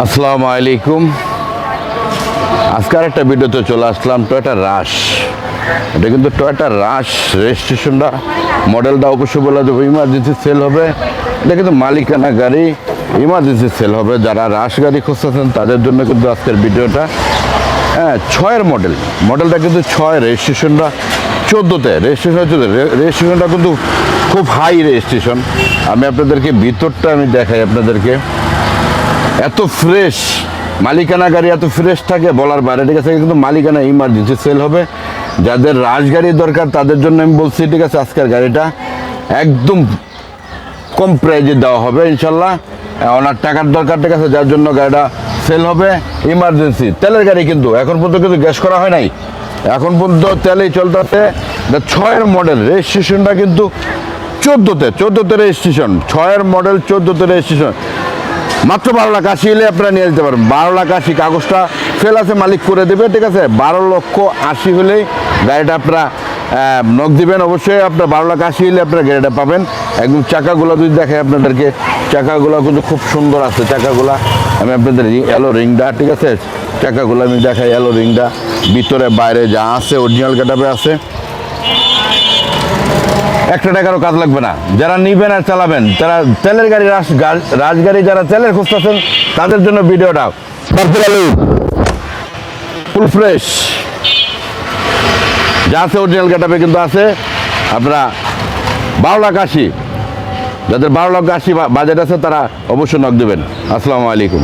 আসসালামু আলাইকুম। আজকের একটা ভিডিওতে চলে আসলাম টয়োটা রাশ। এটা কিন্তু টয়োটা রাশ রেজিস্ট্রেশনটা মডেলটা অবশ্যই বলে দেবো ইমার্জেন্সি সেল হবে। এটা কিন্তু মালিকানা গাড়ি, ইমার্জেন্সি সেল হবে। যারা রাশ গাড়ি খুঁজতেছেন তাদের জন্য কিন্তু আজকের ভিডিওটা। হ্যাঁ, 6-এর মডেলটা কিন্তু 6, রেজিস্ট্রেশনটা 14-তে, রেজিস্ট্রেশনটা কিন্তু খুব হাই রেজিস্ট্রেশন। আমি আপনাদেরকে ভিতরটা দেখাই আপনাদেরকে। এত ফ্রেশ মালিকানা গাড়ি, এত ফ্রেশ থাকে বলার বাইরে। ঠিক আছে, কিন্তু মালিকানা ইমার্জেন্সি সেল হবে। যাদের রাশ গাড়ি দরকার তাদের জন্য আমি বলছি, ঠিক আছে, আজকের গাড়িটা একদম কম প্রাইজে দেওয়া হবে ইনশাল্লাহ। ওনার টাকার দরকার, ঠিক আছে, যার জন্য গাড়িটা সেল হবে। ইমার্জেন্সি তেলের গাড়ি, কিন্তু এখন পর্যন্ত কিন্তু গ্যাস করা হয় নাই, এখন পর্যন্ত তেলেই চলতেছে। 6-এর মডেল, রেজিস্ট্রেশনটা কিন্তু 14-তে রেজিস্ট্রেশন। 6-এর মডেল, 14-তে রেজিস্ট্রেশন। মাত্র 12,80,000 হলে আপনারা নিয়ে যেতে পারেন। 12,80,000 কাগজটা ফেল আছে, মালিক করে দেবে। ঠিক আছে, 12,80,000 হলেই গাড়িটা আপনারা নক দিবেন। অবশ্যই আপনার 12,80,000 হলে আপনারা গাড়িটা পাবেন। একদম চাকাগুলো যদি দেখে আপনাদেরকে, চাকাগুলো কিন্তু খুব সুন্দর আছে। চাকাগুলা আমি আপনাদের এলো রিংটা, ঠিক আছে, চাকাগুলো আমি দেখাই। এলো রিংটা ভিতরে বাইরে যা আছে অরিজিনাল গেটআপে আছে। একটা টাকারও কাজ লাগবে না। যারা নিবেন আর চালাবেন, তারা তেলের গাড়ি, রাজগাড়ি যারা তেলের খুঁজতেছেন তাদের জন্য ভিডিওটা ফুল ফ্রেশ যা আছে অরিজিনাল গেটআপে কিন্তু আছে। আপনারা 12,80,000, যাদের 12,80,000 বাজেট আছে তারা অবশ্যই নক দেবেন। আসসালামু আলাইকুম।